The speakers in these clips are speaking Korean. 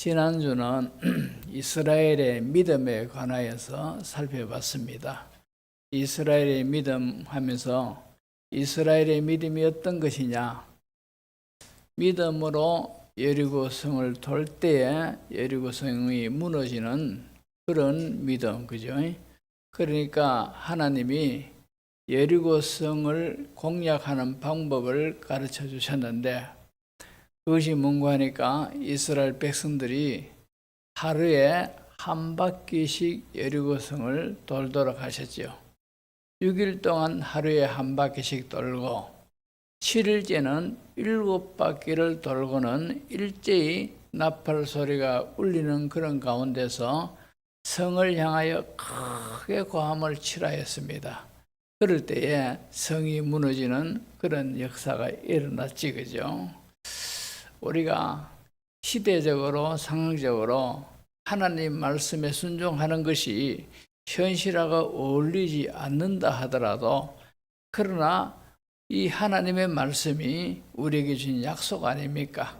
지난주는 이스라엘의 믿음에 관하여서 살펴봤습니다. 이스라엘의 믿음 하면서 이스라엘의 믿음이 어떤 것이냐? 믿음으로 여리고성을 돌 때에 여리고성이 무너지는 그런 믿음, 그죠? 그러니까 하나님이 여리고성을 공략하는 방법을 가르쳐 주셨는데, 그것이 뭔가 하니까 이스라엘 백성들이 하루에 한 바퀴씩 여리고성을 돌도록 하셨죠. 6일 동안 하루에 한 바퀴씩 돌고 7일째는 7바퀴를 돌고는 일제히 나팔 소리가 울리는 그런 가운데서 성을 향하여 크게 고함을 치라했습니다. 그럴 때에 성이 무너지는 그런 역사가 일어났지, 그죠? 우리가 시대적으로 상황적으로 하나님 말씀에 순종하는 것이 현실하고 어울리지 않는다 하더라도, 그러나 이 하나님의 말씀이 우리에게 주신 약속 아닙니까?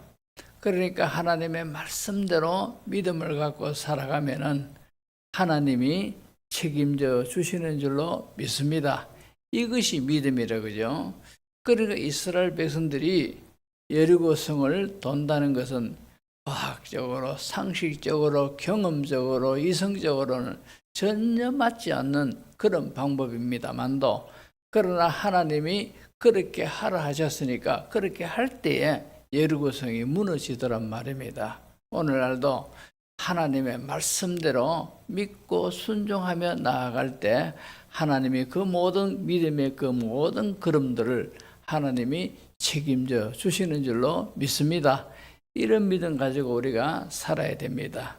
그러니까 하나님의 말씀대로 믿음을 갖고 살아가면은 하나님이 책임져 주시는 줄로 믿습니다. 이것이 믿음이라, 그죠? 그러니까 이스라엘 백성들이 여리고성을 돈다는 것은 과학적으로, 상식적으로, 경험적으로, 이성적으로는 전혀 맞지 않는 그런 방법입니다만도, 그러나 하나님이 그렇게 하라 하셨으니까 그렇게 할 때에 여리고성이 무너지더란 말입니다. 오늘날도 하나님의 말씀대로 믿고 순종하며 나아갈 때 하나님이 그 모든 믿음의 그 모든 걸음들을 하나님이 책임져 주시는 줄로 믿습니다. 이런 믿음 가지고 우리가 살아야 됩니다.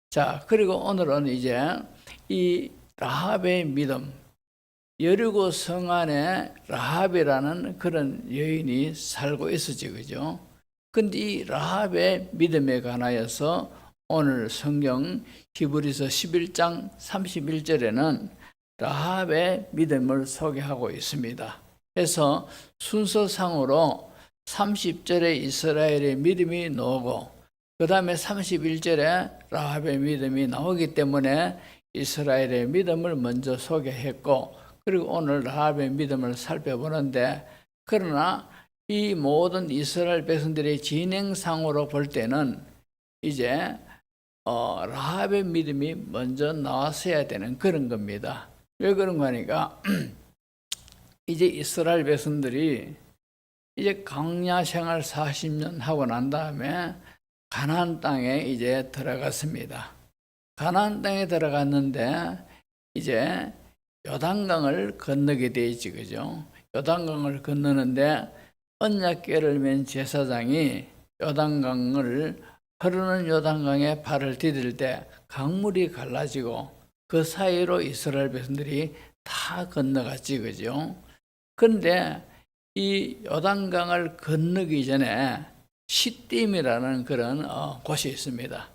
자, 그리고 오늘은 이제 이 라합의 믿음, 여리고 성 안에 라합이라는 그런 여인이 살고 있었지, 그죠? 근데 이 라합의 믿음에 관하여서 오늘 성경 히브리서 11장 31절에는 라합의 믿음을 소개하고 있습니다. 그래서 순서상으로 30절에 이스라엘의 믿음이 나오고, 그 다음에 31절에 라합의 믿음이 나오기 때문에 이스라엘의 믿음을 먼저 소개했고, 그리고 오늘 라합의 믿음을 살펴보는데, 그러나 이 모든 이스라엘 백성들의 진행상으로 볼 때는 이제 라합의 믿음이 먼저 나왔어야 되는 그런 겁니다. 왜 그런가 하니까 이제 이스라엘 백성들이 이제 광야 생활 40년 하고 난 다음에 가나안 땅에 이제 들어갔습니다. 가나안 땅에 들어갔는데 이제 요단강을 건너게 돼 있지, 그죠? 요단강을 건너는데 언약궤를 맨 제사장이 요단강을, 흐르는 요단강에 발을 디딜 때 강물이 갈라지고 그 사이로 이스라엘 백성들이 다 건너갔지, 그죠? 그런데 이 요단강을 건너기 전에 시딤이라는 그런 곳이 있습니다.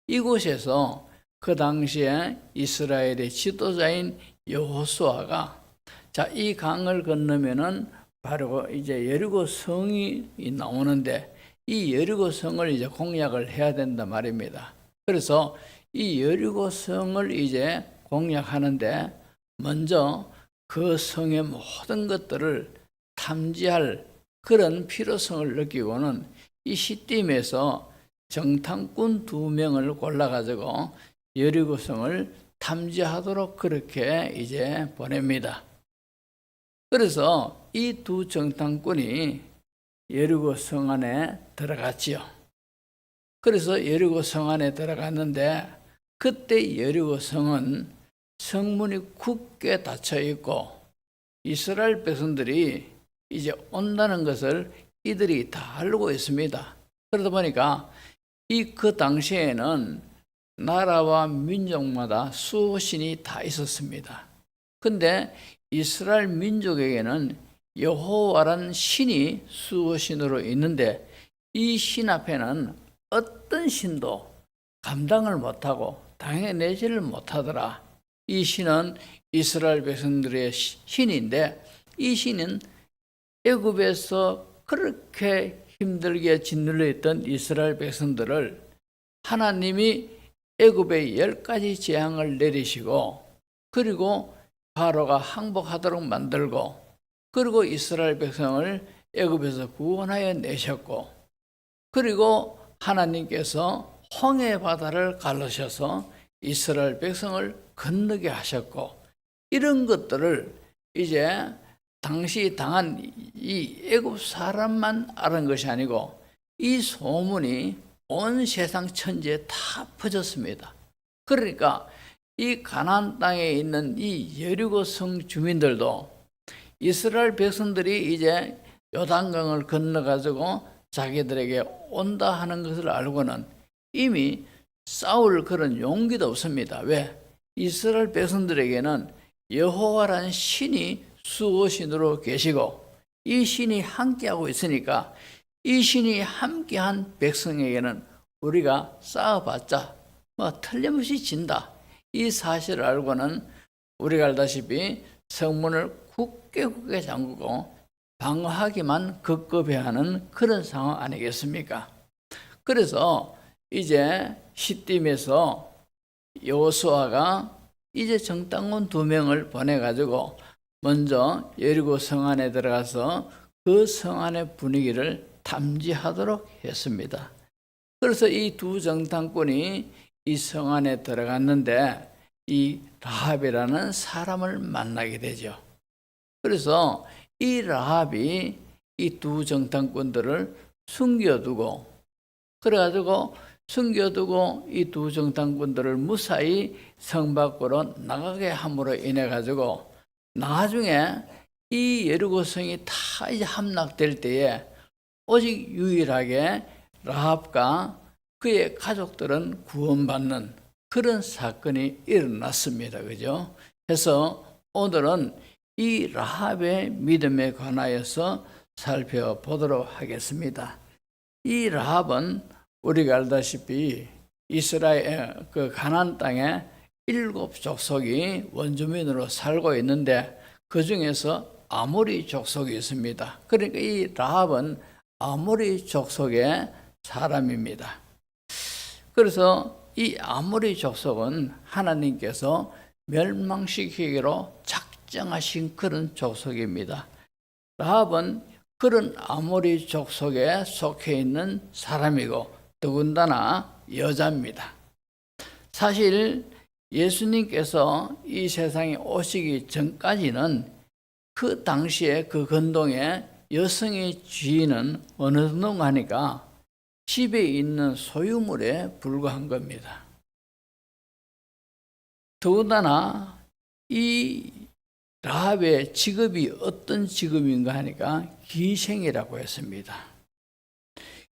이곳에서 그 당시에 이스라엘의 지도자인 여호수아가, 자, 이 강을 건너면은 바로 이제 여리고 성이 나오는데, 이 여리고 성을 이제 공략을 해야 된다 말입니다. 그래서 이 여리고 성을 이제 공략하는데 먼저 그 성의 모든 것들을 탐지할 그런 필요성을 느끼고는 이 시딤에서 정탐꾼 2명을 골라가지고 여리고성을 탐지하도록 그렇게 이제 보냅니다. 그래서 이 2 정탐꾼이 여리고성 안에 들어갔지요. 그래서 여리고성 안에 들어갔는데, 그때 여리고성은 성문이 굳게 닫혀 있고 이스라엘 백성들이 이제 온다는 것을 이들이 다 알고 있습니다. 그러다 보니까 그 당시에는 나라와 민족마다 수호신이 다 있었습니다. 근데 이스라엘 민족에게는 여호와라는 신이 수호신으로 있는데, 이 신 앞에는 어떤 신도 감당을 못하고 당해내지를 못하더라. 이 신은 이스라엘 백성들의 신인데, 이 신은 애굽에서 그렇게 힘들게 짓눌려 있던 이스라엘 백성들을 하나님이 애굽에 10가지 재앙을 내리시고, 그리고 바로가 항복하도록 만들고, 그리고 이스라엘 백성을 애굽에서 구원하여 내셨고, 그리고 하나님께서 홍해 바다를 갈르셔서 이스라엘 백성을 건너게 하셨고, 이런 것들을 이제 당시 당한 이 애굽 사람만 아는 것이 아니고 이 소문이 온 세상 천지에 다 퍼졌습니다. 그러니까 이 가나안 땅에 있는 이 여리고 성 주민들도 이스라엘 백성들이 이제 요단강을 건너가지고 자기들에게 온다 하는 것을 알고는 이미 싸울 그런 용기도 없습니다. 왜? 이스라엘 백성들에게는 여호와라는 신이 수호신으로 계시고 이 신이 함께하고 있으니까 이 신이 함께한 백성에게는 우리가 싸워봤자 틀림없이 진다. 이 사실을 알고는 우리가 알다시피 성문을 굳게 잠그고 방어하기만 급급해야 하는 그런 상황 아니겠습니까? 그래서 이제 시딤에서 여호수아가 이제 정탐꾼 2명을 보내가지고 먼저 여리고 성 안에 들어가서 그 성 안의 분위기를 탐지하도록 했습니다. 그래서 이 2 정탐꾼이 이 성 안에 들어갔는데 이 라합이라는 사람을 만나게 되죠. 그래서 이 라합이 이 2 정탐꾼들을 숨겨두고, 그래가지고 숨겨두고 이 2 정탐꾼들을 무사히 성 밖으로 나가게 함으로 인해 가지고 나중에 이 여리고 성이 다 이제 함락될 때에 오직 유일하게 라합과 그의 가족들은 구원받는 그런 사건이 일어났습니다. 그죠? 그래서 오늘은 이 라합의 믿음에 관하여서 살펴보도록 하겠습니다. 이 라합은 우리가 알다시피 이스라엘 그 가나안 땅에 7 족속이 원주민으로 살고 있는데 그 중에서 아모리 족속이 있습니다. 그러니까 이 라합은 아모리 족속의 사람입니다. 그래서 이 아모리 족속은 하나님께서 멸망시키기로 작정하신 그런 족속입니다. 라합은 그런 아모리 족속에 속해 있는 사람이고 더군다나 여자입니다. 사실 예수님께서 이 세상에 오시기 전까지는 그 당시에 그 근동에 여성의 지위는 어느 정도인가 하니까 집에 있는 소유물에 불과한 겁니다. 더군다나 이 라합의 직업이 어떤 직업인가 하니까 기생이라고 했습니다.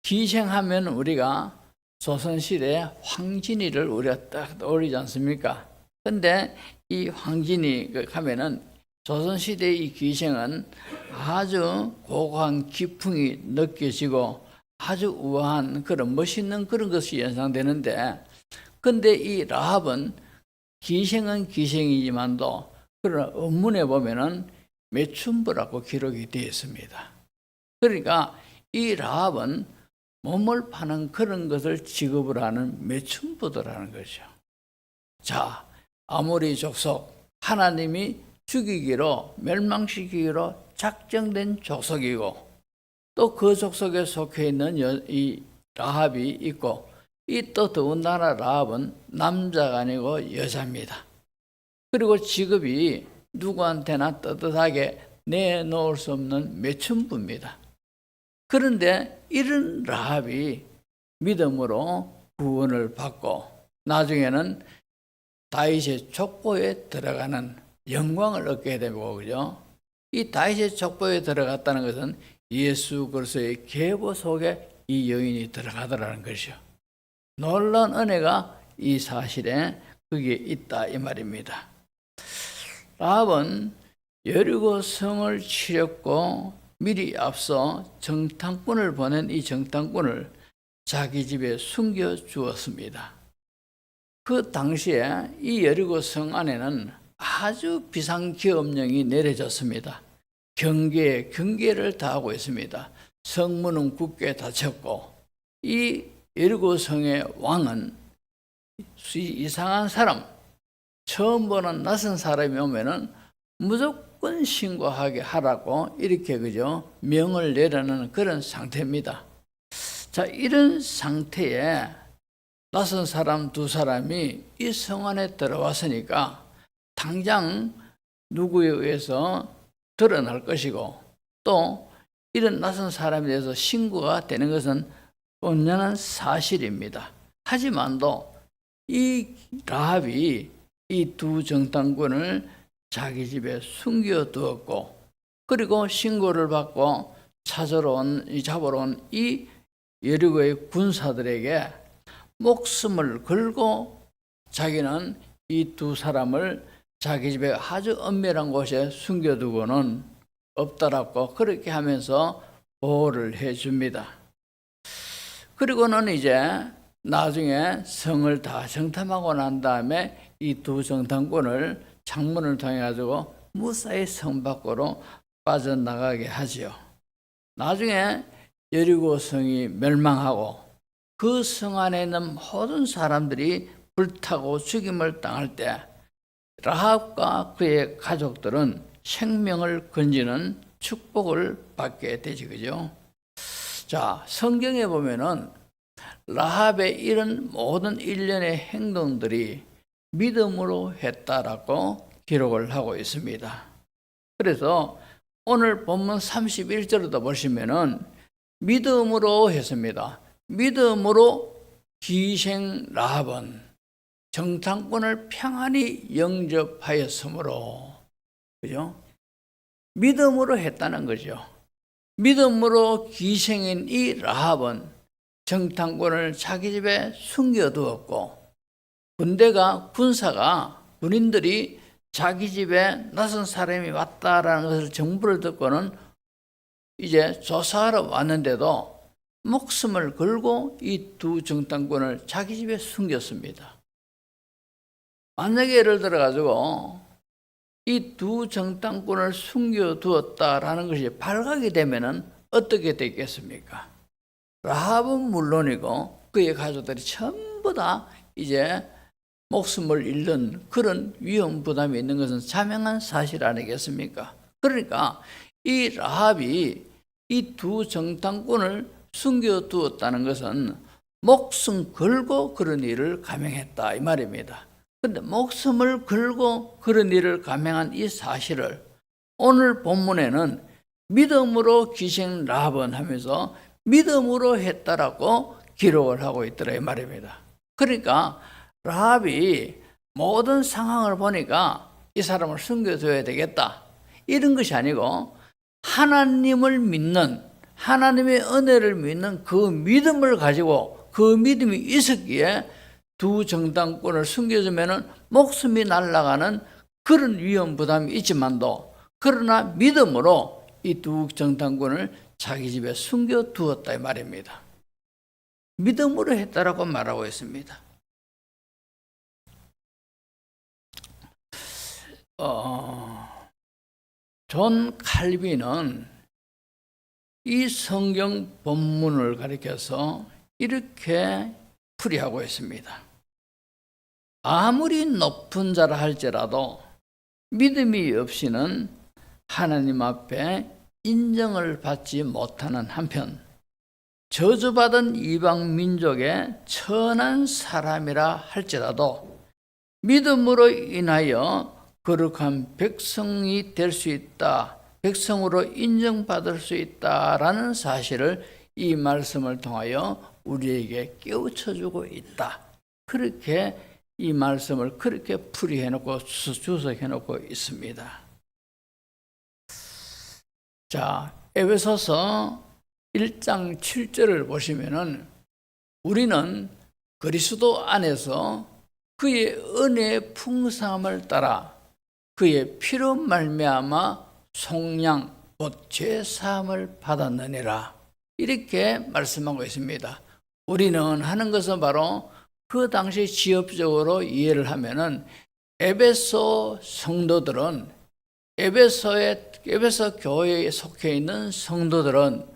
기생하면 우리가 조선시대 황진이를 우리가 딱 떠올리지 않습니까? 근데 이 황진이 하면은 조선시대의 이 기생은 아주 고고한 기풍이 느껴지고 아주 우아한 그런 멋있는 그런 것이 연상되는데, 근데 이 라합은 기생은 기생이지만도 그런 원문에 보면은 매춘부라고 기록이 되어 있습니다. 그러니까 이 라합은 몸을 파는 그런 것을 직업으로 하는 매춘부더라는 거죠. 자, 아모리 족속, 하나님이 죽이기로, 멸망시키기로 작정된 족속이고 또 그 족속에 속해 있는 이 라합이 있고, 이 또 더군다나 라합은 남자가 아니고 여자입니다. 그리고 직업이 누구한테나 떳떳하게 내놓을 수 없는 매춘부입니다. 그런데 이런 라합이 믿음으로 구원을 받고 나중에는 다윗의 족보에 들어가는 영광을 얻게 되고, 그죠? 이 다윗의 족보에 들어갔다는 것은 예수 그리스도의 계보 속에 이 여인이 들어가더라는 것이죠. 놀라운 은혜가 이 사실에 거기에 있다 이 말입니다. 라합은 여리고 성을 치렸고 미리 앞서 정탐꾼을 보낸 이 정탐꾼을 자기 집에 숨겨 주었습니다. 그 당시에 이 여리고 성 안에는 아주 비상기업령이 내려졌습니다. 경계를 다하고 있습니다. 성문은 굳게 닫혔고 이 여리고 성의 왕은 이상한 사람, 처음 보는 낯선 사람이 오면은 무조건 신고하게 하라고 이렇게 명을 내려는 그런 상태입니다. 자, 이런 상태에 낯선 사람 두 사람이 이 성 안에 들어왔으니까 당장 누구에 의해서 드러날 것이고, 또 이런 낯선 사람에 대해서 신고가 되는 것은 온전한 사실입니다. 하지만도 이 라합이 이 두 정탐꾼을 자기 집에 숨겨두었고, 그리고 신고를 받고 잡으러 온 이 여리고의 군사들에게 목숨을 걸고 자기는 이 두 사람을 자기 집에 아주 엄밀한 곳에 숨겨두고는 없다라고 그렇게 하면서 보호를 해줍니다. 그리고는 이제 나중에 성을 다 정탐하고 난 다음에 이 두 정탐꾼을 창문을 통해 가지고 무사히 성 밖으로 빠져나가게 하지요. 나중에 여리고 성이 멸망하고 그 성 안에 있는 모든 사람들이 불타고 죽임을 당할 때 라합과 그의 가족들은 생명을 건지는 축복을 받게 되지, 그죠? 자, 성경에 보면은 라합의 이런 모든 일련의 행동들이 믿음으로 했다라고 기록을 하고 있습니다. 그래서 오늘 본문 31절에도 보시면은 믿음으로 했습니다. 믿음으로 기생 라합은 정탐꾼을 평안히 영접하였으므로, 그죠? 믿음으로 했다는 거죠. 믿음으로 기생인 이 라합은 정탐꾼을 자기 집에 숨겨두었고, 군인들이 자기 집에 낯선 사람이 왔다라는 것을 정보를 듣고는 이제 조사하러 왔는데도 목숨을 걸고 이 두 정탐꾼을 자기 집에 숨겼습니다. 만약에 예를 들어 가지고 이 두 정탐꾼을 숨겨두었다라는 것이 발각이 되면은 어떻게 되겠습니까? 라합은 물론이고 그의 가족들이 전부 다 이제 목숨을 잃는 그런 위험 부담이 있는 것은 자명한 사실 아니겠습니까? 그러니까 이 라합이 이 두 정탐꾼을 숨겨두었다는 것은 목숨 걸고 그런 일을 감행했다 이 말입니다. 그런데 목숨을 걸고 그런 일을 감행한 이 사실을 오늘 본문에는 믿음으로 기생 라합은 하면서 믿음으로 했다라고 기록을 하고 있더라 이 말입니다. 그러니까 라합이 모든 상황을 보니까 이 사람을 숨겨둬야 되겠다 이런 것이 아니고 하나님을 믿는, 하나님의 은혜를 믿는 그 믿음을 가지고 그 믿음이 있었기에 두 정탐꾼을 숨겨주면 목숨이 날아가는 그런 위험 부담이 있지만도, 그러나 믿음으로 이 두 정탐꾼을 자기 집에 숨겨두었다 이 말입니다. 믿음으로 했다라고 말하고 있습니다. 존 칼빈은 이 성경 본문을 가리켜서 이렇게 풀이하고 있습니다. 아무리 높은 자라 할지라도 믿음이 없이는 하나님 앞에 인정을 받지 못하는 한편 저주받은 이방 민족의 천한 사람이라 할지라도 믿음으로 인하여 거룩한 백성이 될 수 있다, 백성으로 인정받을 수 있다라는 사실을 이 말씀을 통하여 우리에게 깨우쳐주고 있다. 그렇게 이 말씀을 그렇게 풀이해놓고 주석해놓고 있습니다. 자, 에베소서 1장 7절을 보시면은 우리는 그리스도 안에서 그의 은혜의 풍성함을 따라 그의 피로 말미암아 속량 곧 죄사함을 받았느니라 이렇게 말씀하고 있습니다. 우리는 하는 것은 바로 그 당시 지엽적으로 이해를 하면은 에베소 성도들은 에베소 교회에 속해 있는 성도들은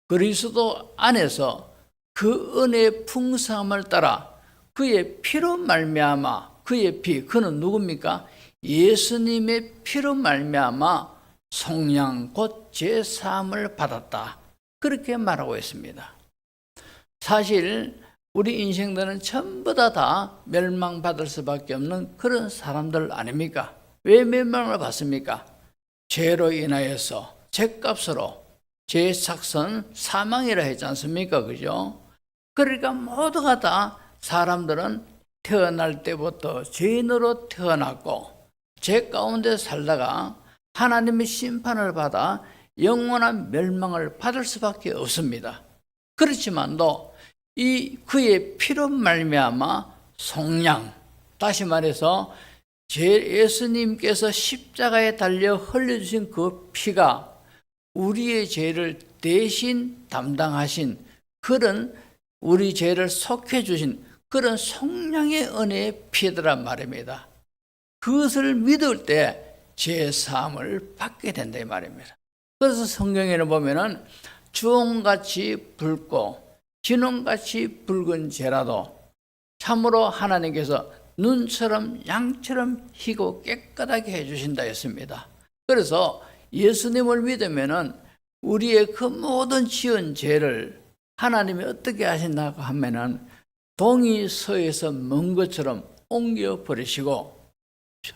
그리스도 안에서 그 은혜의 풍성함을 따라 그의 피로 말미암아 그의 피, 그는 누굽니까? 예수님의 피로 말미암아 속량 곧 제사함을 받았다. 그렇게 말하고 있습니다. 사실 우리 인생들은 전부 다 멸망받을 수밖에 없는 그런 사람들 아닙니까? 왜 멸망을 받습니까? 죄로 인하여서 죄값으로 죄의 삭선 사망이라 했지 않습니까? 그죠? 그러니까 모두가 다 사람들은 태어날 때부터 죄인으로 태어났고 죄 가운데 살다가 하나님의 심판을 받아 영원한 멸망을 받을 수밖에 없습니다. 그렇지만도 이 그의 피로 말미암아 속량, 다시 말해서 예수님께서 십자가에 달려 흘려주신 그 피가 우리의 죄를 대신 담당하신 그런 우리 죄를 속해주신 그런 속량의 은혜의 피더란 말입니다. 그것을 믿을 때 죄사함을 받게 된다 이 말입니다. 그래서 성경에는 보면은 주홍같이 붉고 진홍같이 붉은 죄라도 참으로 하나님께서 눈처럼 양처럼 희고 깨끗하게 해주신다 했습니다. 그래서 예수님을 믿으면은 우리의 그 모든 지은 죄를 하나님이 어떻게 하신다고 하면은 동이 서에서 먼 것처럼 옮겨 버리시고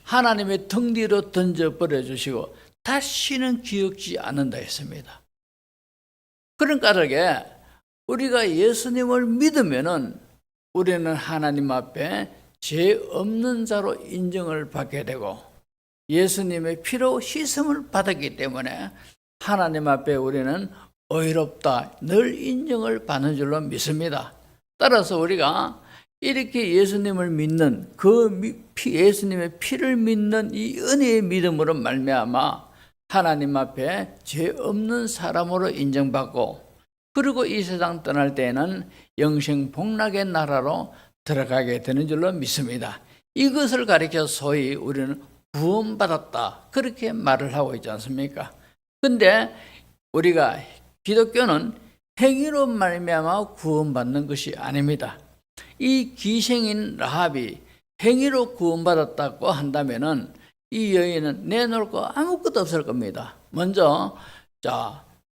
하나님의 등 뒤로 던져 버려 주시고 다시는 기억지 않는다 했습니다. 그런 까닭에 우리가 예수님을 믿으면은 우리는 하나님 앞에 죄 없는 자로 인정을 받게 되고 예수님의 피로 씻음을 받았기 때문에 하나님 앞에 우리는 의롭다 늘 인정을 받는 줄로 믿습니다. 따라서 우리가 이렇게 예수님을 믿는 예수님의 피를 믿는 이 은혜의 믿음으로 말미암아 하나님 앞에 죄 없는 사람으로 인정받고 그리고 이 세상 떠날 때에는 영생 복락의 나라로 들어가게 되는 줄로 믿습니다. 이것을 가리켜 소위 우리는 구원받았다 그렇게 말을 하고 있지 않습니까? 근데 우리가 기독교는 행위로 말미암아 구원받는 것이 아닙니다. 이 기생인 라합이 행위로 구원받았다고 한다면은 이 여인은 내놓을 거 아무것도 없을 겁니다. 먼저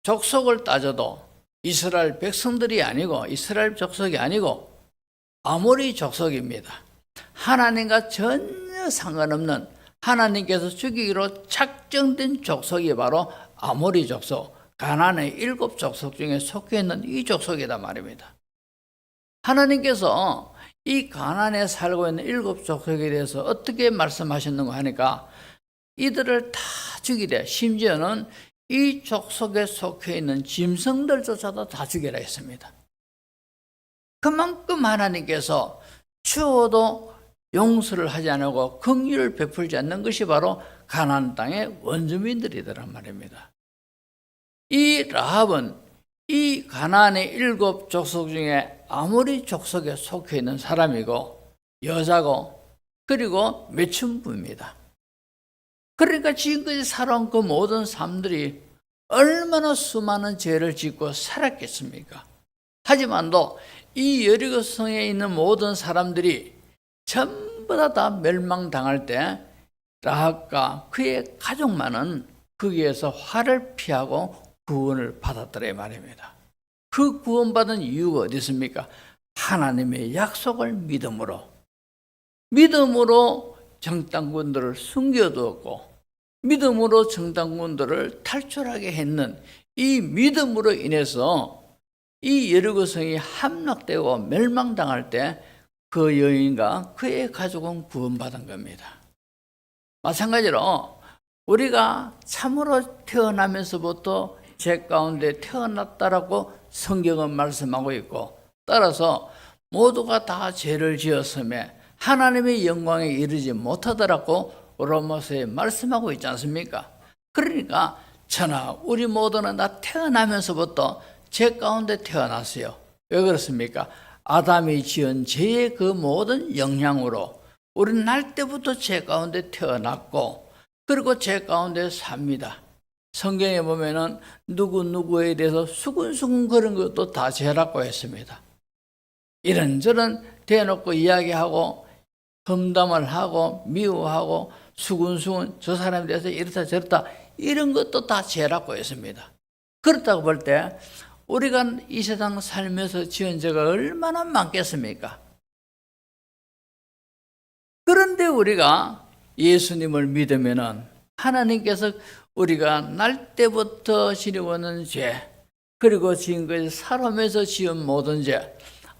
족속을 따져도 이스라엘 백성들이 아니고 이스라엘 족속이 아니고 아모리 족속입니다. 하나님과 전혀 상관없는 하나님께서 죽이기로 작정된 족속이 바로 아모리 족속, 가나안의 7 족속 중에 속해 있는 이 족속이다 말입니다. 하나님께서 이 가나안에 살고 있는 7 족속에 대해서 어떻게 말씀하셨는가 하니까 이들을 다 죽이래. 심지어는 이 족속에 속해 있는 짐승들조차도 다 죽이라 했습니다. 그만큼 하나님께서 추워도 용서를 하지 않고 긍휼을 베풀지 않는 것이 바로 가나안 땅의 원주민들이더란 말입니다. 이 라합은 이 가나안의 7 족속 중에 아모리 족속에 속해 있는 사람이고 여자고 그리고 매춘부입니다. 그러니까 지금까지 살아온 그 모든 삶들이 얼마나 수많은 죄를 짓고 살았겠습니까? 하지만도 이 여리고성에 있는 모든 사람들이 전부 다 멸망당할 때 라합과 그의 가족만은 거기에서 화를 피하고 구원을 받았더래 말입니다. 그 구원받은 이유가 어디 있습니까? 하나님의 약속을 믿음으로 정탐꾼들을 숨겨두었고 믿음으로 정탐꾼들을 탈출하게 했는 이 믿음으로 인해서 이 여리고성이 함락되고 멸망당할 때 그 여인과 그의 가족은 구원받은 겁니다. 마찬가지로 우리가 참으로 태어나면서부터 죄 가운데 태어났다라고 성경은 말씀하고 있고 따라서 모두가 다 죄를 지었음에 하나님의 영광에 이르지 못하더라고 로마서에 말씀하고 있지 않습니까? 그러니까 우리 모두는 다 태어나면서부터 죄 가운데 태어났어요. 왜 그렇습니까? 아담이 지은 죄의 그 모든 영향으로 우리는 날 때부터 죄 가운데 태어났고 그리고 죄 가운데 삽니다. 성경에 보면은 누구에 대해서 수근수근 그런 것도 다 죄라고 했습니다. 이런저런 대놓고 이야기하고 험담을 하고 미워하고 수군수군 저 사람에 대해서 이렇다 저렇다 이런 것도 다 죄라고 했습니다. 그렇다고 볼 때 우리가 이 세상 살면서 지은 죄가 얼마나 많겠습니까? 그런데 우리가 예수님을 믿으면은 하나님께서 우리가 날 때부터 지내오는 죄, 그리고 지금까지 살아오면서 지은 모든 죄,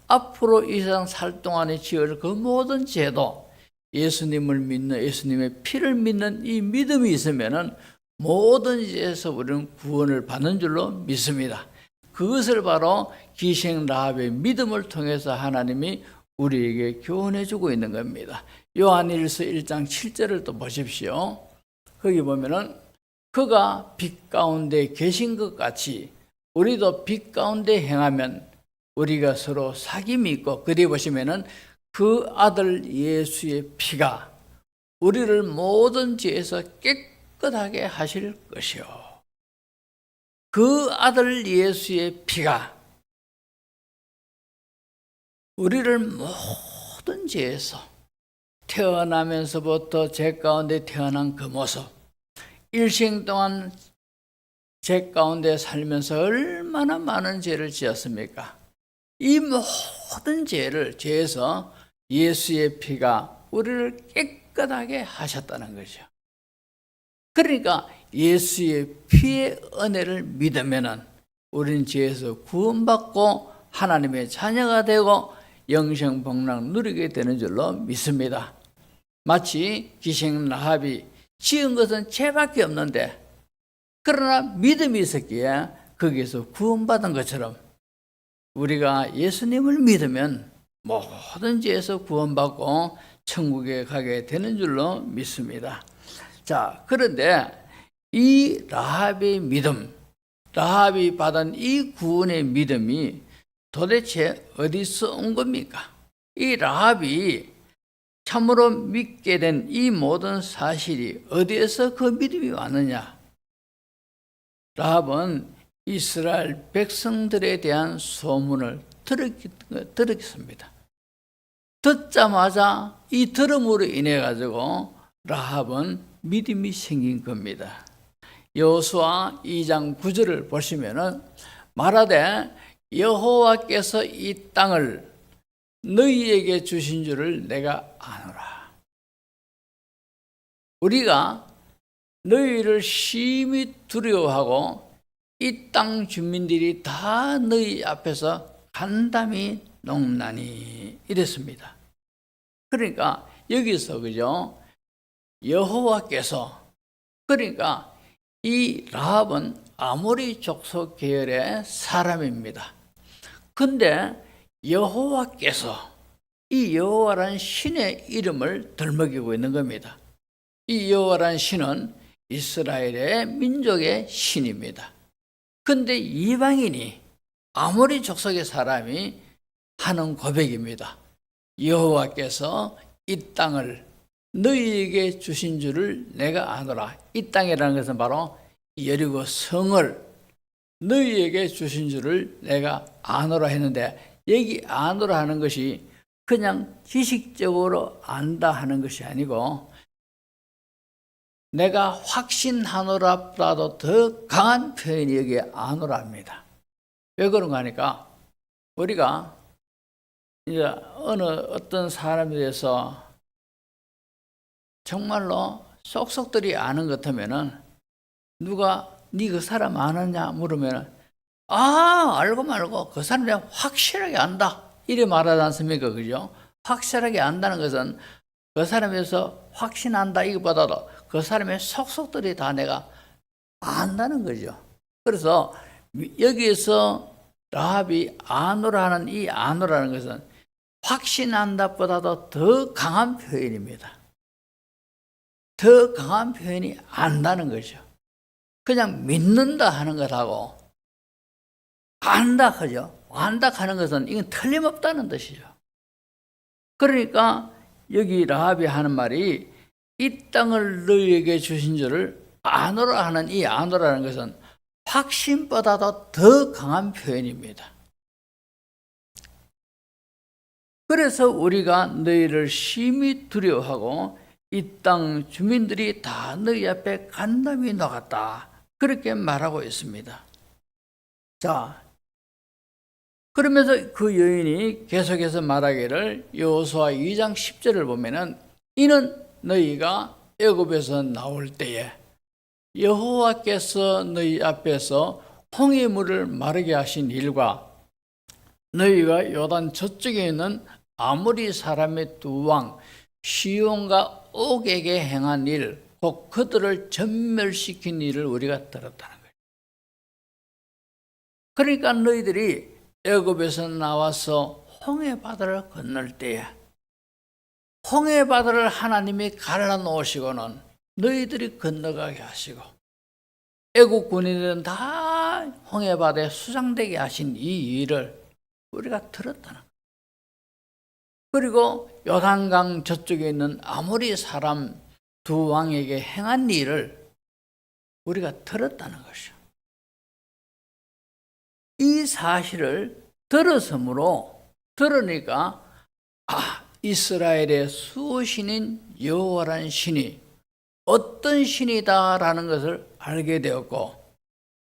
앞으로 이 세상 살 동안에 지을 그 모든 죄도 예수님을 믿는, 예수님의 피를 믿는 이 믿음이 있으면은 모든 죄에서 우리는 구원을 받는 줄로 믿습니다. 그것을 바로 기생 라합의 믿음을 통해서 하나님이 우리에게 교훈해 주고 있는 겁니다. 요한일서 1장 7절을 또 보십시오. 거기 보면은 그가 빛 가운데 계신 것 같이 우리도 빛 가운데 행하면 우리가 서로 사귐이 있고, 그뒤 보시면은 그 아들 예수의 피가 우리를 모든 죄에서 깨끗하게 하실 것이요. 그 아들 예수의 피가 우리를 모든 죄에서 태어나면서부터 죄 가운데 태어난 그 모습, 일생 동안 죄 가운데 살면서 얼마나 많은 죄를 지었습니까? 이 모든 죄에서 예수의 피가 우리를 깨끗하게 하셨다는 거죠. 그러니까 예수의 피의 은혜를 믿으면은 우리는 죄에서 구원받고 하나님의 자녀가 되고 영생복락 누리게 되는 줄로 믿습니다. 마치 기생 라합이 지은 것은 죄밖에 없는데 그러나 믿음이 있었기에 거기에서 구원받은 것처럼 우리가 예수님을 믿으면 모든 죄에서 구원받고 천국에 가게 되는 줄로 믿습니다. 자, 그런데 이 라합의 믿음, 라합이 받은 이 구원의 믿음이 도대체 어디서 온 겁니까? 이 라합이 참으로 믿게 된 이 모든 사실이 어디에서 그 믿음이 왔느냐? 라합은 이스라엘 백성들에 대한 소문을 들었습니다. 듣자마자 이 들음으로 인해 가지고 라합은 믿음이 생긴 겁니다. 여호수아 2장 9절을 보시면은 말하되 여호와께서 이 땅을 너희에게 주신 줄을 내가 아노라. 우리가 너희를 심히 두려워하고 이 땅 주민들이 다 너희 앞에서 간담이 농나니 이랬습니다. 그러니까 여기서 그죠? 여호와께서, 그러니까 이 라합은 아모리 족속 계열의 사람입니다. 근데 여호와께서 이 여호와라는 신의 이름을 들먹이고 있는 겁니다. 이 여호와라는 신은 이스라엘의 민족의 신입니다. 근데 이방인이 아모리 족속의 사람이 하는 고백입니다. 여호와께서 이 땅을 너희에게 주신 줄을 내가 아노라. 이 땅이라는 것은 바로 여리고 성을 너희에게 주신 줄을 내가 아노라 했는데, 여기 아노라 하는 것이 그냥 지식적으로 안다 하는 것이 아니고 내가 확신하노라보다도 더 강한 표현이 여기에 아노라입니다. 왜 그런가 하니까 우리가 이제 어떤 사람에 대해서 정말로 쏙쏙들이 아는 것 같으면은 누가 네 그 사람 아느냐 물으면은 알고 말고 그 사람에 대해 확실하게 안다 이래 말하지 않습니까? 그죠? 확실하게 안다는 것은 그 사람에 대해서 확신한다 이것보다도 그 사람의 속속들이 다 내가 안다는 거죠. 그래서 여기에서 라합이 아노라는 이 아노라는 것은 확신한다보다도 더 강한 표현입니다. 더 강한 표현이 안다는 거죠. 그냥 믿는다 하는 것하고 안다 하죠. 안다 하는 것은 이건 틀림없다는 뜻이죠. 그러니까 여기 라합이 하는 말이 이 땅을 너희에게 주신 줄을 아노라 하는 이 아노라는 것은 확신보다도 더 강한 표현입니다. 그래서 우리가 너희를 심히 두려워하고 이 땅 주민들이 다 너희 앞에 간담이 나갔다. 그렇게 말하고 있습니다. 자, 그러면서 그 여인이 계속해서 말하기를 여호수아 2장 10절을 보면은 이는 너희가 애굽에서 나올 때에 여호와께서 너희 앞에서 홍해물을 마르게 하신 일과 너희가 요단 저쪽에 있는 아모리 사람의 두 왕 시온과 옥에게 행한 일, 곧 그들을 전멸시킨 일을 우리가 들었다는 거예요. 그러니까 너희들이 애굽에서 나와서 홍해바다를 건널 때에 홍해바다를 하나님이 갈라놓으시고는 너희들이 건너가게 하시고 애국 군인들은 다 홍해바다에 수장되게 하신 이 일을 우리가 들었다는 거예요. 그리고 요단강 저쪽에 있는 아모리 사람 두 왕에게 행한 일을 우리가 들었다는 것이죠. 이 사실을 들으니까 이스라엘의 수호신인 여호와라는 신이 어떤 신이다라는 것을 알게 되었고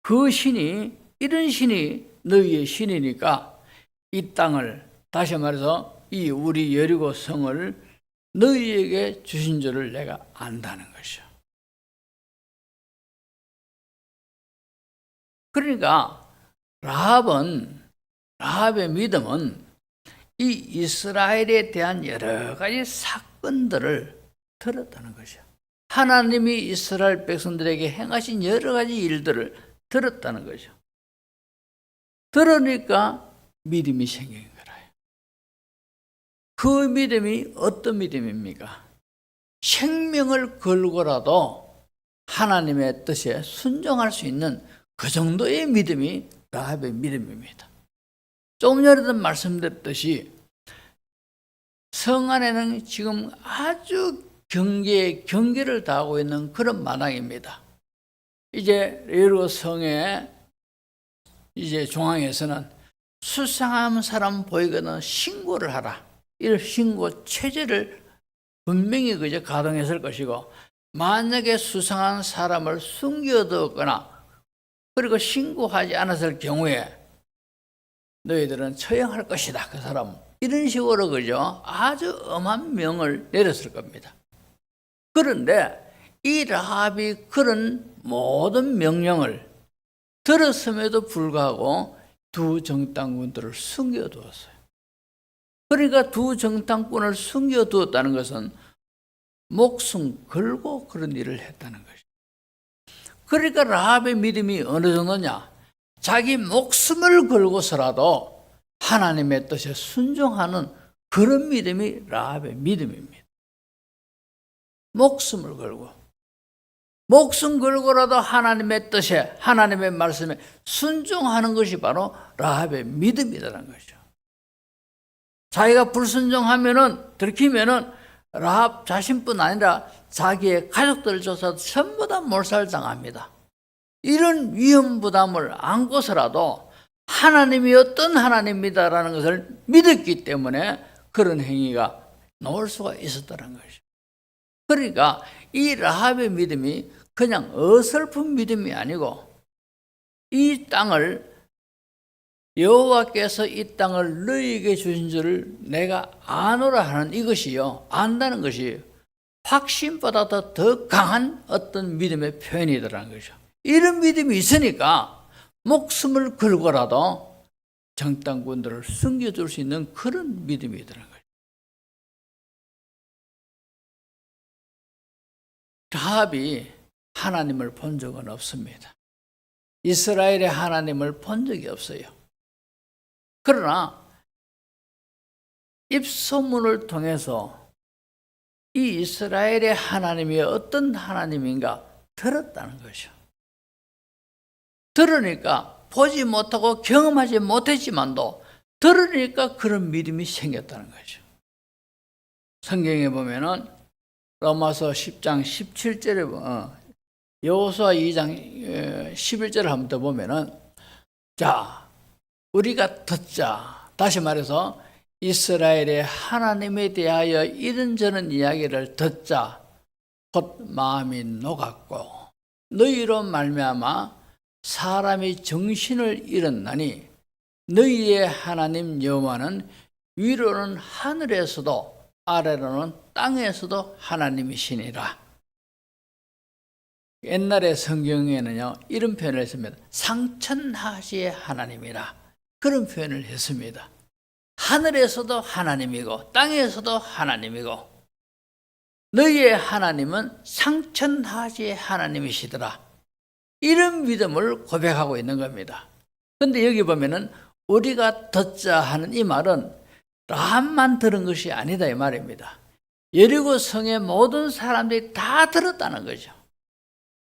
그 신이 이런 신이 너희의 신이니까 이 땅을 다시 말해서 이 우리 여리고 성을 너희에게 주신 줄을 내가 안다는 것이요. 그러니까 라합의 믿음은 이 이스라엘에 대한 여러 가지 사건들을 들었다는 것이요. 하나님이 이스라엘 백성들에게 행하신 여러 가지 일들을 들었다는 거죠. 들으니까 믿음이 생긴 거예요. 그 믿음이 어떤 믿음입니까? 생명을 걸고라도 하나님의 뜻에 순종할 수 있는 그 정도의 믿음이 라합의 믿음입니다. 조금 전에도 말씀드렸듯이 성 안에는 지금 아주 경계를 다하고 있는 그런 마당입니다. 이제 여리고 성의 이제 중앙에서는 수상한 사람 보이거든 신고를 하라. 이런 신고 체제를 분명히 그저 가동했을 것이고 만약에 수상한 사람을 숨겨두거나 그리고 신고하지 않았을 경우에 너희들은 처형할 것이다. 그 사람 이런 식으로 그죠 아주 엄한 명을 내렸을 겁니다. 그런데 이 라합이 그런 모든 명령을 들었음에도 불구하고 두 정탐꾼들을 숨겨두었어요. 그러니까 두 정탐꾼을 숨겨두었다는 것은 목숨 걸고 그런 일을 했다는 것이죠. 그러니까 라합의 믿음이 어느 정도냐? 자기 목숨을 걸고서라도 하나님의 뜻에 순종하는 그런 믿음이 라합의 믿음입니다. 목숨을 걸고 목숨 걸고라도 하나님의 뜻에 하나님의 말씀에 순종하는 것이 바로 라합의 믿음이라는 거죠. 자기가 불순종하면은 들키면은 라합 자신뿐 아니라 자기의 가족들을 조사도 전부 다 몰살당합니다. 이런 위험 부담을 안고서라도 하나님이 어떤 하나님이다라는 것을 믿었기 때문에 그런 행위가 나올 수가 있었다는 것이죠. 그러니까 이 라합의 믿음이 그냥 어설픈 믿음이 아니고 이 땅을 여호와께서 이 땅을 너희에게 주신 줄을 내가 아노라 하는 이것이요. 안다는 것이 확신보다 더 강한 어떤 믿음의 표현이더라는 거죠. 이런 믿음이 있으니까 목숨을 걸고라도 정탐꾼들을 숨겨줄 수 있는 그런 믿음이더라는 거죠. 라합이 하나님을 본 적은 없습니다. 이스라엘의 하나님을 본 적이 없어요. 그러나 입소문을 통해서 이 이스라엘의 하나님이 어떤 하나님인가 들었다는 것이죠. 들으니까 보지 못하고 경험하지 못했지만도 들으니까 그런 믿음이 생겼다는 거죠. 성경에 보면은 로마서 10장 17절에 여호수아 2장 11절을 한번 더 보면은 자 우리가 듣자. 다시 말해서 이스라엘의 하나님에 대하여 이런저런 이야기를 듣자 곧 마음이 녹았고 너희로 말미암아 사람이 정신을 잃었나니 너희의 하나님 여호와는 위로는 하늘에서도 아래로는 땅에서도 하나님이시니라. 옛날의 성경에는요 이런 표현을 했습니다. 상천하시의 하나님이라 그런 표현을 했습니다. 하늘에서도 하나님이고 땅에서도 하나님이고 너희의 하나님은 상천하시의 하나님이시더라. 이런 믿음을 고백하고 있는 겁니다. 그런데 여기 보면은 우리가 듣자 하는 이 말은 라합만 들은 것이 아니다 이 말입니다. 여리고 성의 모든 사람들이 다 들었다는 거죠.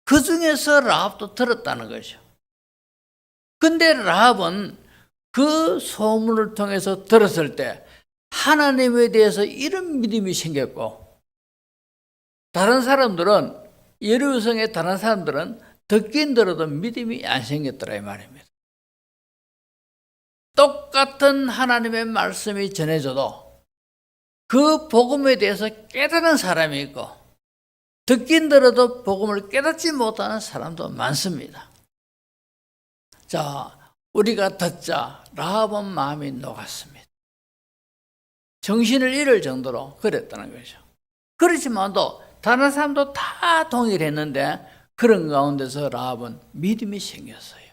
그 중에서 라합도 들었다는 거죠. 근데 라합은 그 소문을 통해서 들었을 때 하나님에 대해서 이런 믿음이 생겼고 다른 사람들은 여리고 성의 다른 사람들은 듣긴 들어도 믿음이 안 생겼더라 이 말입니다. 똑같은 하나님의 말씀이 전해져도 그 복음에 대해서 깨달은 사람이 있고 듣긴 들어도 복음을 깨닫지 못하는 사람도 많습니다. 자, 우리가 듣자 라합은 마음이 녹았습니다. 정신을 잃을 정도로 그랬다는 거죠. 그렇지만도 다른 사람도 다 동일했는데 그런 가운데서 라합은 믿음이 생겼어요.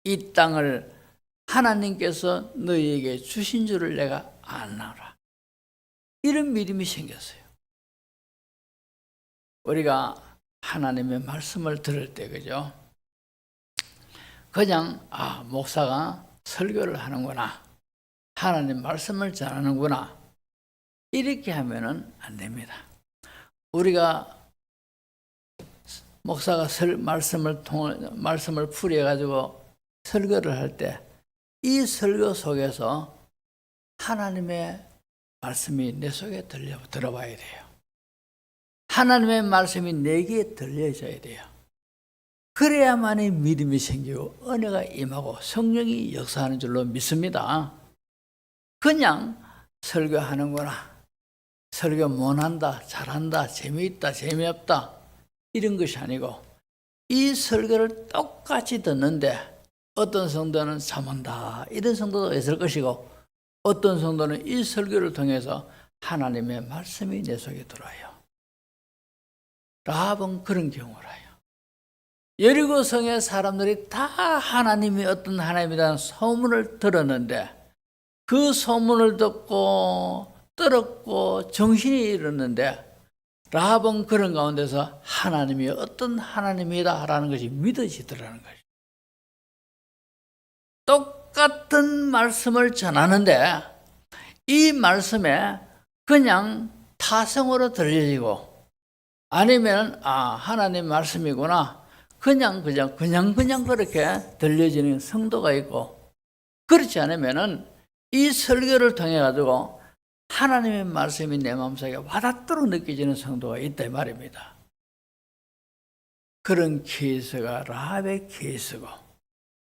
이 땅을 하나님께서 너희에게 주신 줄을 내가 아노라. 이런 믿음이 생겼어요. 우리가 하나님의 말씀을 들을 때 그죠? 그냥 목사가 설교를 하는구나. 하나님 말씀을 전하는구나. 이렇게 하면은 안 됩니다. 우리가 목사가 말씀을 풀이해 가지고 설교를 할 때 이 설교 속에서 하나님의 말씀이 내 속에 들어봐야 돼요. 하나님의 말씀이 내게 들려져야 돼요. 그래야만이 믿음이 생기고 은혜가 임하고 성령이 역사하는 줄로 믿습니다. 그냥 설교하는구나. 설교 못한다, 잘한다, 재미있다, 재미없다 이런 것이 아니고 이 설교를 똑같이 듣는데 어떤 성도는 잠온다 이런 성도도 있을 것이고 어떤 성도는 이 설교를 통해서 하나님의 말씀이 내 속에 들어와요. 라합은 그런 경우라요. 여리고 성의 사람들이 다 하나님이 어떤 하나님이라는 소문을 들었는데 그 소문을 듣고 떨었고 정신이 잃었는데 라합은 그런 가운데서 하나님이 어떤 하나님이다라는 것이 믿어지더라는 거죠. 똑같은 말씀을 전하는데 이 말씀에 그냥 타성으로 들려지고 아니면 하나님 말씀이구나 그냥 그렇게 들려지는 성도가 있고 그렇지 않으면은 이 설교를 통해 가지고 하나님의 말씀이 내 마음속에 와닿도록 느껴지는 성도가 있다 이 말입니다. 그런 케이스가 라합의 케이스고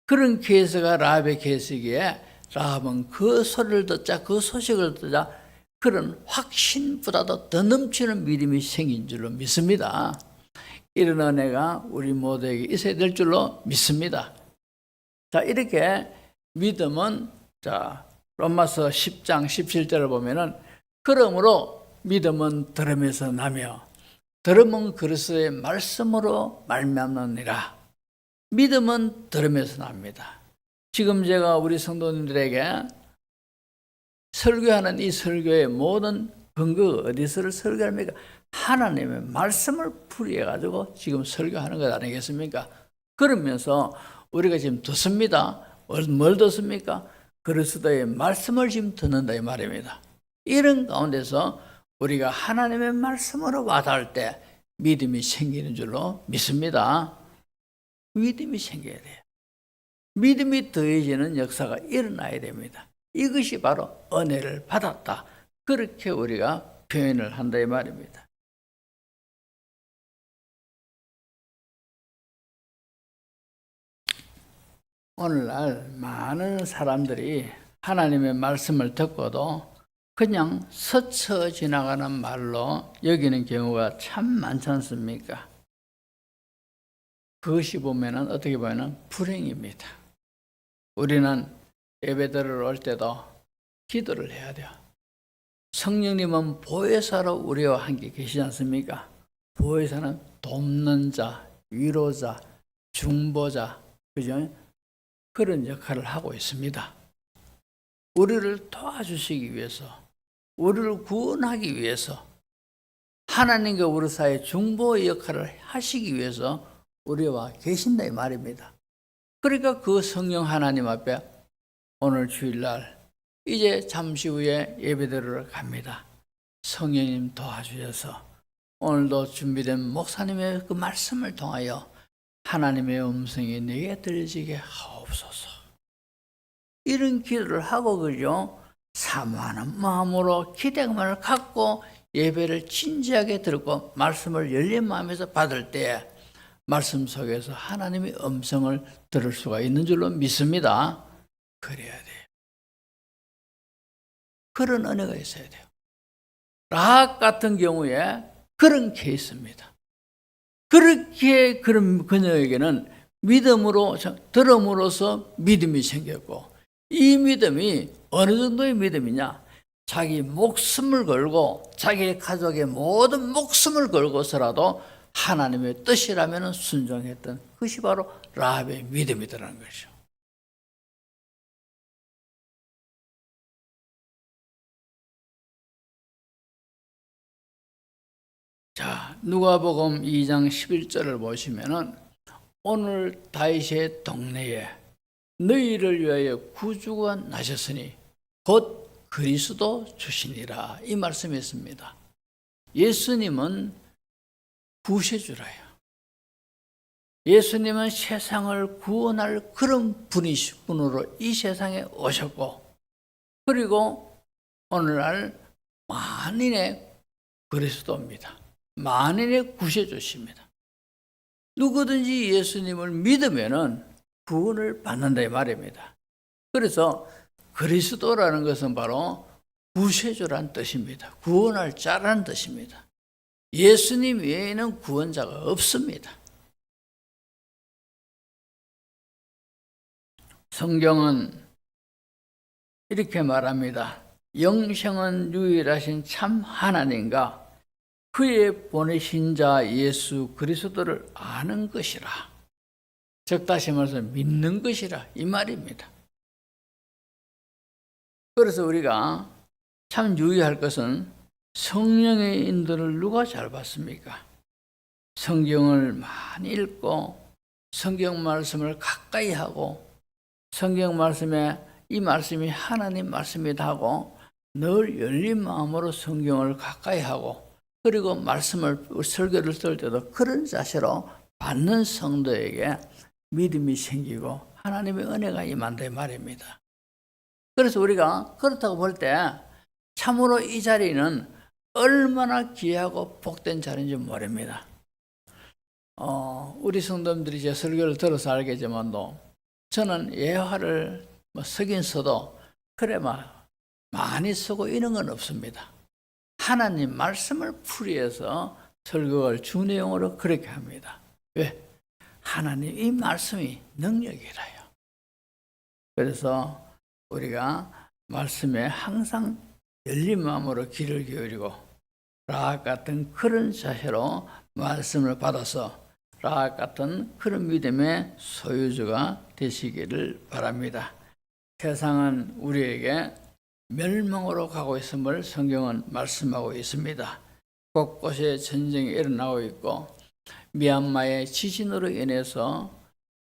그런 케이스가 라합의 케이스기에 라합은 그 소리를 듣자 그 소식을 듣자 그런 확신보다도 더 넘치는 믿음이 생긴 줄로 믿습니다. 이런 은혜가 우리 모두에게 있어야 될 줄로 믿습니다. 자, 이렇게 믿음은 로마서 10장 17절을 보면은 그러므로 믿음은 들음에서 나며 들음은 그리스도의 말씀으로 말미암느니라. 믿음은 들음에서 납니다. 지금 제가 우리 성도님들에게 설교하는 이 설교의 모든 근거가 어디서를 설교합니까? 하나님의 말씀을 풀이해 가지고 지금 설교하는 것 아니겠습니까? 그러면서 우리가 지금 듣습니다. 뭘 듣습니까? 그리스도의 말씀을 지금 듣는다 이 말입니다. 이런 가운데서 우리가 하나님의 말씀으로 와닿을 때 믿음이 생기는 줄로 믿습니다. 믿음이 생겨야 돼요. 믿음이 더해지는 역사가 일어나야 됩니다. 이것이 바로 은혜를 받았다. 그렇게 우리가 표현을 한다 이 말입니다. 오늘날 많은 사람들이 하나님의 말씀을 듣고도 그냥 스쳐 지나가는 말로 여기는 경우가 참 많지 않습니까? 그것이 보면은 어떻게 보면은 불행입니다. 우리는 예배드리러 올 때도 기도를 해야 돼요. 성령님은 보혜사로 우리와 함께 계시지 않습니까? 보혜사는 돕는 자, 위로자, 중보자, 그죠? 그런 역할을 하고 있습니다. 우리를 도와주시기 위해서, 우리를 구원하기 위해서, 하나님과 우리 사이에 중보의 역할을 하시기 위해서 우리와 계신다 이 말입니다. 그러니까 그 성령 하나님 앞에 오늘 주일날 이제 잠시 후에 예배드리러 갑니다. 성령님 도와주셔서 오늘도 준비된 목사님의 그 말씀을 통하여 하나님의 음성이 내게 들리게 하옵소서. 이런 기도를 하고 그죠? 사모하는 마음으로 기대감을 갖고 예배를 진지하게 들고 말씀을 열린 마음에서 받을 때 말씀 속에서 하나님의 음성을 들을 수가 있는 줄로 믿습니다. 그래야 돼요. 그런 은혜가 있어야 돼요. 라합 같은 경우에 그런 케이스입니다. 그렇게 그런 그녀에게는 믿음으로 들음으로써 믿음이 생겼고, 이 믿음이 어느 정도의 믿음이냐? 자기 목숨을 걸고 자기 가족의 모든 목숨을 걸고서라도 하나님의 뜻이라면 순종했던 그것이 바로 라합의 믿음이더라는 것이죠. 자, 누가복음 2장 11절을 보시면은 오늘 다윗의 동네에 너희를 위하여 구주가 나셨으니 곧 그리스도 주시니라, 이 말씀이 있습니다. 예수님은 구세주라요. 예수님은 세상을 구원할 그런 분으로 이 세상에 오셨고, 그리고 오늘날 만인의 그리스도입니다. 만인의 구세주십니다. 누구든지 예수님을 믿으면은 구원을 받는다 이 말입니다. 그래서 그리스도라는 것은 바로 구세주란 뜻입니다. 구원할 자라는 뜻입니다. 예수님 외에는 구원자가 없습니다. 성경은 이렇게 말합니다. 영생은 유일하신 참 하나님과 그의 보내신 자 예수 그리스도를 아는 것이라. 즉 다시 말해서 믿는 것이라 이 말입니다. 그래서 우리가 참 유의할 것은 성령의 인도를 누가 잘 받습니까? 성경을 많이 읽고 성경 말씀을 가까이 하고 성경 말씀에 이 말씀이 하나님 말씀이다 하고 늘 열린 마음으로 성경을 가까이 하고, 그리고 말씀을 설교를 들 때도 그런 자세로 받는 성도에게 믿음이 생기고 하나님의 은혜가 임한다 말입니다. 그래서 우리가 그렇다고 볼 때 참으로 이 자리는 얼마나 귀하고 복된 자리인지 모릅니다. 우리 성도님들이 제 설교를 들어서 알겠지만도 저는 예화를 쓰긴 써도 그래 많이 쓰고 이런 건 없습니다. 하나님 말씀을 풀이해서 설교를 주 내용으로 그렇게 합니다. 왜? 하나님 이 말씀이 능력이라요. 그래서 우리가 말씀에 항상 열린 마음으로 귀를 기울이고 라합 같은 그런 자세로 말씀을 받아서 라합 같은 그런 믿음의 소유주가 되시기를 바랍니다. 세상은 우리에게 멸망으로 가고 있음을 성경은 말씀하고 있습니다. 곳곳에 전쟁이 일어나고 있고 미얀마의 지진으로 인해서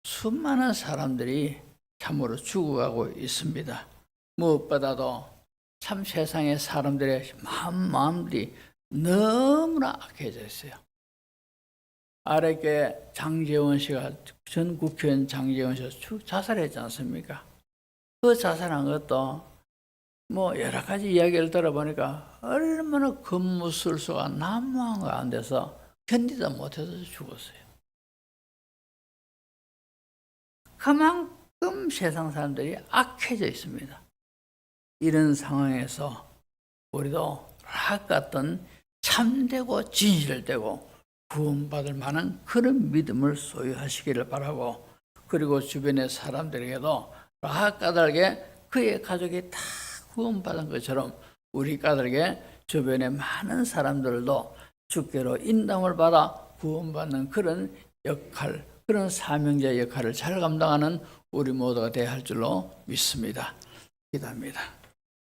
수많은 사람들이 참으로 죽어가고 있습니다. 무엇보다도 참 세상의 사람들의 마음들이 너무나 악해져 있어요. 아래께 장제원 씨가, 전 국회의원 장제원 씨가 자살했지 않습니까? 그 자살한 것도 여러 가지 이야기를 들어보니까 얼마나 급무술수가 난무한 가운데서 견디다 못해서 죽었어요. 그만큼 세상 사람들이 악해져 있습니다. 이런 상황에서 우리도 라합 같은 참되고 진실되고 구원받을 만한 그런 믿음을 소유하시기를 바라고, 그리고 주변의 사람들에게도 라합 까닭에 그의 가족이 다 구원받은 것처럼 우리 까닭에 주변의 많은 사람들도 주께로 인담을 받아 구원받는 그런 역할, 그런 사명자 역할을 잘 감당하는 우리 모두가 되어야 할 줄로 믿습니다. 기도합니다.